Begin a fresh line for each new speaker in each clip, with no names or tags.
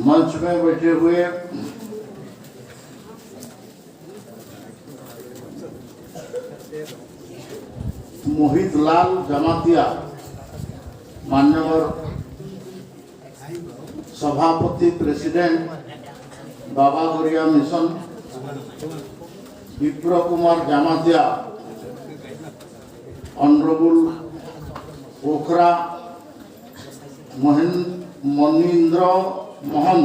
मंच में बैठे हुए मोहित लाल जमातिया, मान्यवर सभापति president Baba Goria mission, Vipra Kumar Jamatia, honourable Okhra Manindra Mohan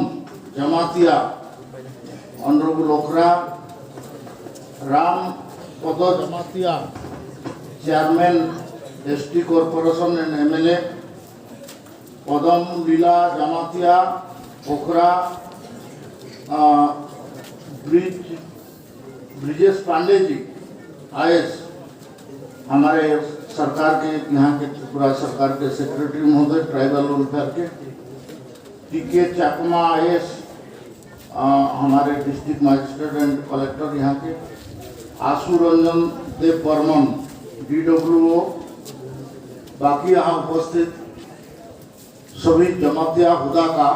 Jamatia, honourable Okhra Ram Pada Jamatia, chairman ST corporation and MLA, Padam Lila Jamatia Okhra, Brijesh Pandey ji IAS, हमारे सरकार के यहाँ के त्रिपुरा सरकार के सेक्रेटरी महोदय ट्राइबल वेलफेयर के, टीके चाकमा आईएएस, हमारे डिस्ट्रिक्ट मजिस्ट्रेट एंड कलेक्टर यहाँ के, आशु रंजन देव बर्मन DWO, बाकी यहाँ उपस्थित सभी जमातिया हुदा का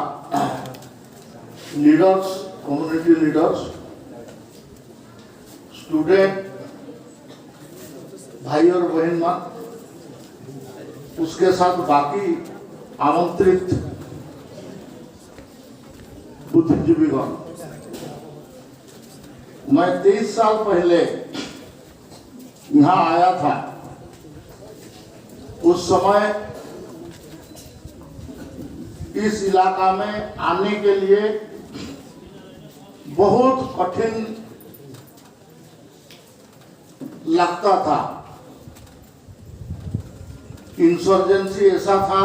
लीडर्स, कम्युनिटी लीडर्स, स्टूडेंट भाई और बहन मान, उसके साथ बाकी आमंत्रित बुद्धिजीवीगण। मैं 23 साल पहले यहाँ आया था। उस समय इस इलाका में आने के लिए बहुत कठिन लगता था। इंसर्जेंसी ऐसा था,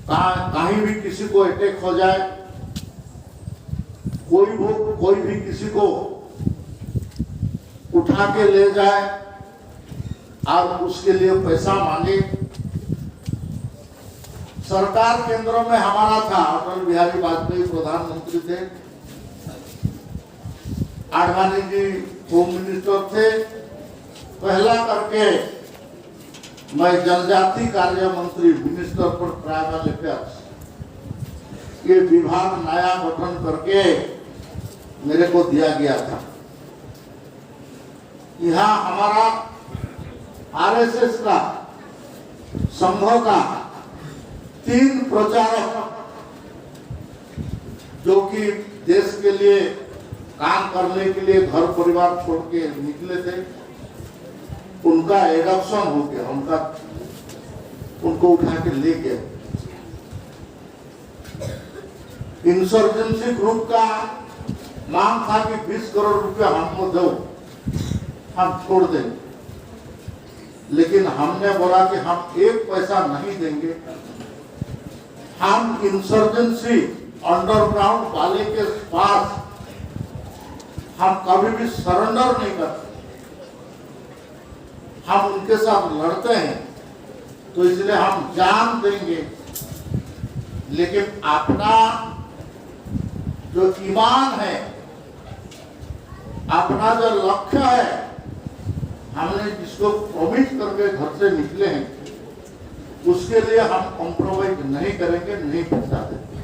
कहीं भी किसी को अटैक हो जाए, कोई भी किसी को उठा के ले जाए और उसके लिए पैसा मांगे। सरकार केंद्रों में हमारा था, अटल बिहारी वाजपेयी प्रधानमंत्री थे, आडवाणी जी होम मिनिस्टर थे। पहला करके मैं जनजाति कार्य मंत्री, मिनिस्टर फॉर ट्राइबल अफेयर्स, ये विभाग नया गठन करके मेरे को दिया गया था। यहाँ हमारा आरएसएस का संघ का 3 प्रचारक जो कि देश के लिए काम करने के लिए घर परिवार छोड़ के निकले थे, उनका एडॉप्शन हो गया, उनको उठा के ले गए। इंसर्जेंसी ग्रुप का मांग था कि 20 करोड़ रुपया हमको दो, हम छोड़ देंगे, लेकिन हमने बोला कि हम 1 पैसा नहीं देंगे। हम इंसर्जेंसी अंडरग्राउंड वाले के पास हम कभी भी सरेंडर नहीं करते, हम उनके साथ लड़ते हैं, तो इसलिए हम जान देंगे, लेकिन अपना जो ईमान है, अपना जो लक्ष्य है, हमने जिसको प्रॉमिस करके घर से निकले हैं, उसके लिए हम कॉम्प्रोमाइज नहीं करेंगे, नहीं पैसा देंगे।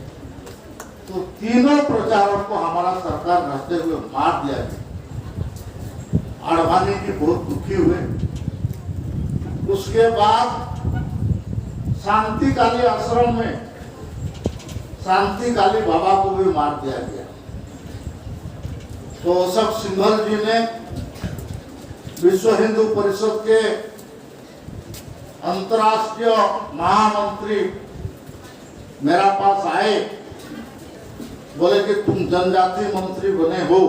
तो तीनों प्रचारकों को हमारा सरकार रहते हुए मार दिया गया। आडवाणी जी बहुत दुखी हुए। उसके बाद शांतिकाली आश्रम में शांतिकाली बाबा को भी मार दिया गया। तो अशोक सिंघल जी ने विश्व हिंदू परिषद के अंतर्राष्ट्रीय महामंत्री मेरा पास आए, बोले कि तुम जनजाति मंत्री बने हो,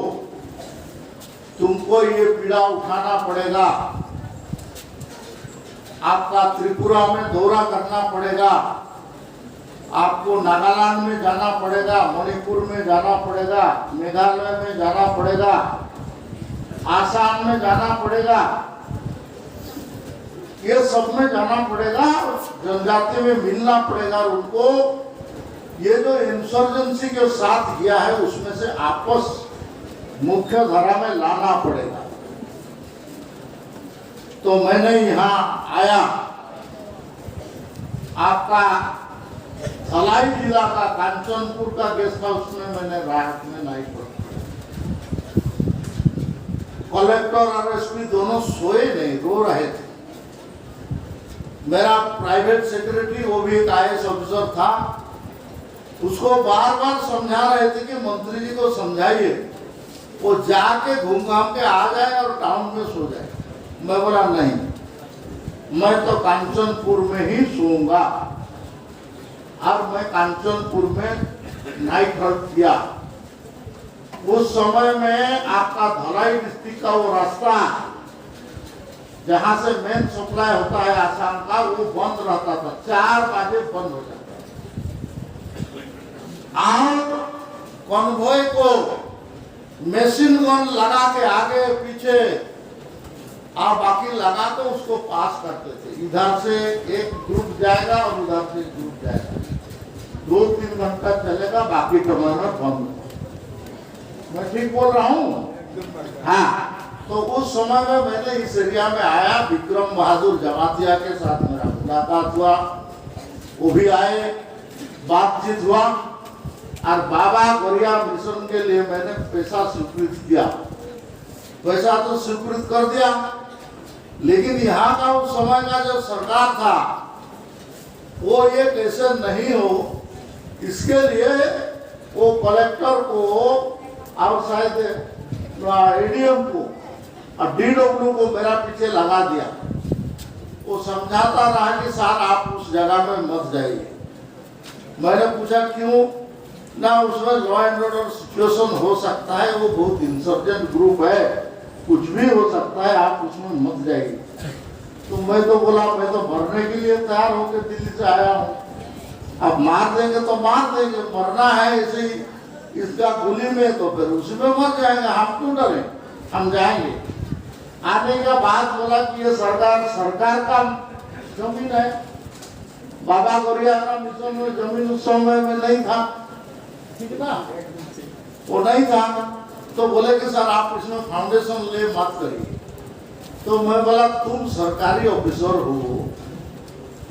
तुमको ये पीड़ा उठाना पड़ेगा, आपका त्रिपुरा में दौरा करना पड़ेगा, आपको नागालैंड में जाना पड़ेगा, मणिपुर में जाना पड़ेगा, मेघालय में जाना पड़ेगा, आसाम में जाना पड़ेगा, ये सब में जाना पड़ेगा, जनजाति में मिलना पड़ेगा। उनको ये जो इंसर्जेंसी के साथ किया है उसमें से आपस मुख्य धारा में लाना पड़ेगा। तो मैंने यहाँ आया, आपका धलाई जिला का कांचनपुर का गेस्ट हाउस में मैंने रात में नाइट पर, कलेक्टर और एसपी दोनों सोए नहीं, रो रहे थे। मेरा प्राइवेट सेक्रेटरी, वो भी एक आईएएस ऑफिसर था, उसको बार बार समझा रहे थे कि मंत्री जी को समझाइए, वो जाके घूम घाम के आ जाए और टाउन में सो जाए। मैं बोला नहीं, मैं तो कांचनपुर में ही सोऊंगा। और मैं कांचनपुर में नाइट हॉल्ट किया। उस समय में आपका धलाई डिस्ट्रिक्ट का वो रास्ता जहां से मेन सप्लाई होता है आसाम का, वो बंद रहता था, 4 बजे बंद हो जाता था। और कॉन्वॉय को मशीन गन लगा के आगे पीछे और बाकी लगा के उसको पास करते थे। इधर से एक ग्रुप जाएगा और उधर से एक ग्रुप जाएगा, 2-3 घंटा चलेगा, बाकी टर्मिनल बंद। मैं ठीक बोल रहा हूँ? हाँ। तो उस समय में मैंने इस एरिया में आया, विक्रम बहादुर जमातिया के साथ मेरा मुलाकात हुआ, वो भी आए, बातचीत हुआ। और बाबा गौरिया मिशन के लिए मैंने पैसा स्वीकृत किया, पैसा तो स्वीकृत कर दिया, लेकिन यहाँ का उस समय का जो सरकार था वो ये कैसे नहीं हो, इसके लिए वो कलेक्टर को और शायद एडीएम को और डीडब्ल्यू को मेरा पीछे लगा दिया। वो समझाता रहा कि सर आप उस जगह में मत जाइए। मैंने पूछा क्यों? ना, उसमें लॉ एंड ऑर्डर सिचुएशन हो सकता है, वो बहुत इंसर्जेंट ग्रुप है, कुछ भी हो सकता है, आप उसमें मत जाइए। तो मैं तो बोला मैं तो मरने के लिए तैयार होकर दिल्ली से आया हूँ, अब मार देंगे तो मार देंगे, मरना है इसी इसका गोली में तो फिर उसी में मर जाएंगे, हम क्यों डरे, हम जाएंगे। आने के बाद बोला कि ये सरकार का जमीन है, बाबा गौरिया का मिशन में जमीन उस समय में नहीं था, ठीक ना, वो नहीं था। तो बोले कि सर आप इसमें फाउंडेशन ले मत करिए। तो मैं बोला तुम सरकारी ऑफिसर हो,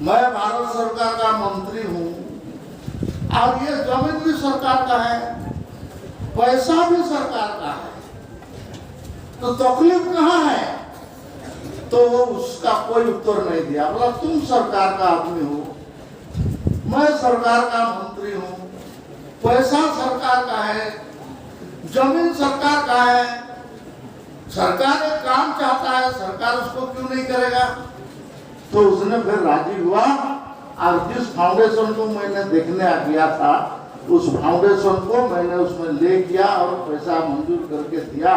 मैं भारत सरकार का मंत्री हूँ, और ये जमीन भी सरकार का है, पैसा भी सरकार का है, तो तकलीफ कहाँ है? तो वो उसका कोई उत्तर नहीं दिया। बोला तुम सरकार का आदमी हो, मैं सरकार का मंत्री हूँ, पैसा सरकार का है, जमीन सरकार का है, सरकार एक काम चाहता है, सरकार उसको क्यों नहीं करेगा? तो उसने फिर राजी हुआ, और जिस फाउंडेशन को मैंने देखने आ गया था, उस फाउंडेशन को मैंने उसमें ले गया और पैसा मंजूर करके दिया,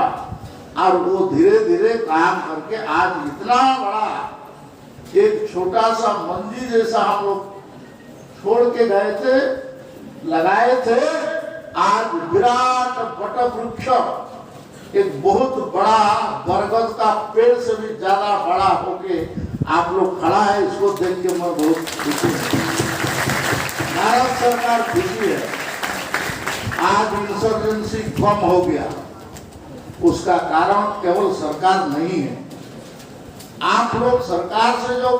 और वो धीरे धीरे काम करके आज इतना बड़ा एक छोटा सा मंदिर जैसा हम लोग छोड़ के गए थे, लगाए थे, आज विराट वटवृक्ष, एक बहुत बड़ा बरगद का पेड़ से भी ज्यादा बड़ा होके आप लोग खड़ा है। इसको देख के मैं बहुत खुशी हूँ, भारत सरकार खुशी है। आज इंसर्जेंसी कम हो गया, उसका कारण केवल सरकार नहीं है, आप लोग सरकार से जो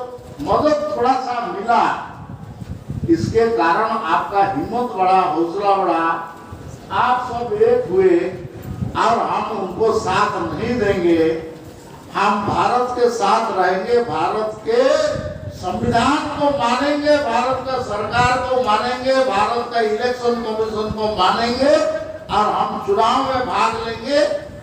मदद थोड़ा सा मिला, इसके कारण आपका हिम्मत बढ़ा, हौसला बढ़ा, आप सब एक हुए, और हम उनको साथ नहीं देंगे, हम भारत के साथ रहेंगे, भारत के संविधान को मानेंगे, भारत का सरकार को मानेंगे, भारत का इलेक्शन कमीशन को मानेंगे, और हम चुनाव में भाग लेंगे,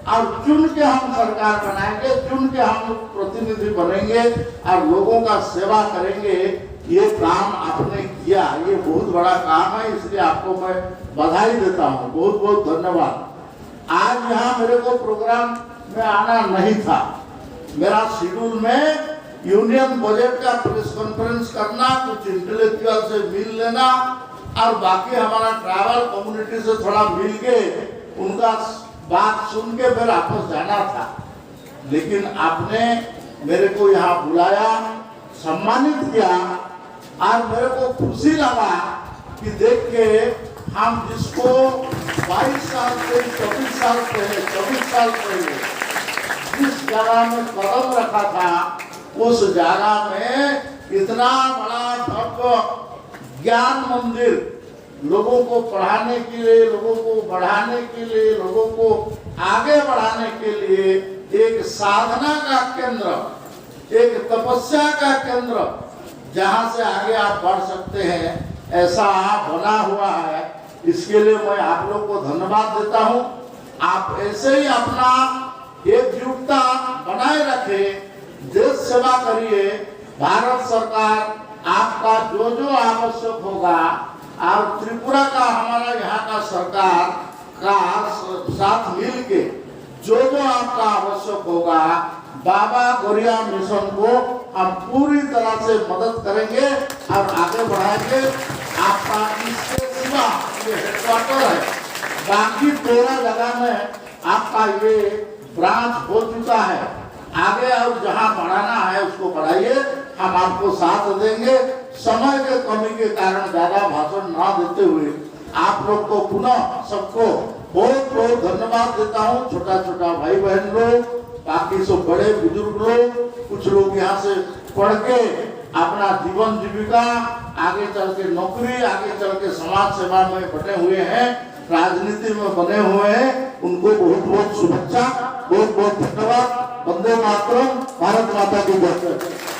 और चुन के हम सरकार बनाएंगे, चुन के हम प्रतिनिधि बनेंगे और लोगों का सेवा करेंगे। ये काम आपने किया, ये बहुत बड़ा काम है, इसलिए आपको मैं बधाई देता हूँ, बहुत बहुत धन्यवाद। आज यहाँ मेरे को प्रोग्राम में आना नहीं था, मेरा शेड्यूल में यूनियन बजट का प्रेस कॉन्फ्रेंस करना, कुछ इंटेलेक्चुअल से मिल लेना, और बाकी हमारा ट्रैवल कम्युनिटी से थोड़ा मिल के उनका बात सुन के फिर वापस जाना था। लेकिन आपने मेरे को यहाँ बुलाया, सम्मानित किया, और मेरे को खुशी लगा कि देख के हम जिसको 22 साल से 24 साल पहले 24 साल पहले जिस जगह में कदम रखा था, उस जगह में इतना बड़ा भव्य ज्ञान मंदिर, लोगों को पढ़ाने के लिए, लोगों को बढ़ाने के लिए, लोगों को आगे बढ़ाने के लिए एक साधना का केंद्र, एक तपस्या का केंद्र, जहां से आगे आप बढ़ सकते हैं, ऐसा बना हुआ है। इसके लिए मैं आप लोग को धन्यवाद देता हूं। आप ऐसे ही अपना एकजुटता बनाए रखें, देश सेवा करिए। भारत सरकार आपका जो जो आवश्यक होगा, और त्रिपुरा का, हमारा यहाँ का सरकार का साथ मिल के जो जो आपका आवश्यक होगा, बाबा गौरिया मिशन को हम पूरी तरह से मदद करेंगे और आगे बढ़ाएंगे। आपका इसके सिवा ये हेडक्वार्टर है, बाकी 13 जगह में आपका ये ब्रांच हो चुका है। आगे और जहां बढ़ाना है उसको बढ़ाइए, हम आपको साथ देंगे। समय के कमी के कारण ज्यादा भाषण ना देते हुए आप लोग को पुनः सबको बहुत बहुत धन्यवाद देता हूँ। छोटा छोटा भाई बहन लोग, बाकी सब बड़े बुजुर्ग लोग, कुछ लोग यहाँ से पढ़ के अपना जीवन जीविका, आगे चल के नौकरी, आगे चल के समाज सेवा में बने हुए हैं, राजनीति में बने हुए हैं, उनको बहुत बहुत शुभेच्छा, बहुत बहुत धन्यवाद। वंदे मातरम, भारत माता की जय।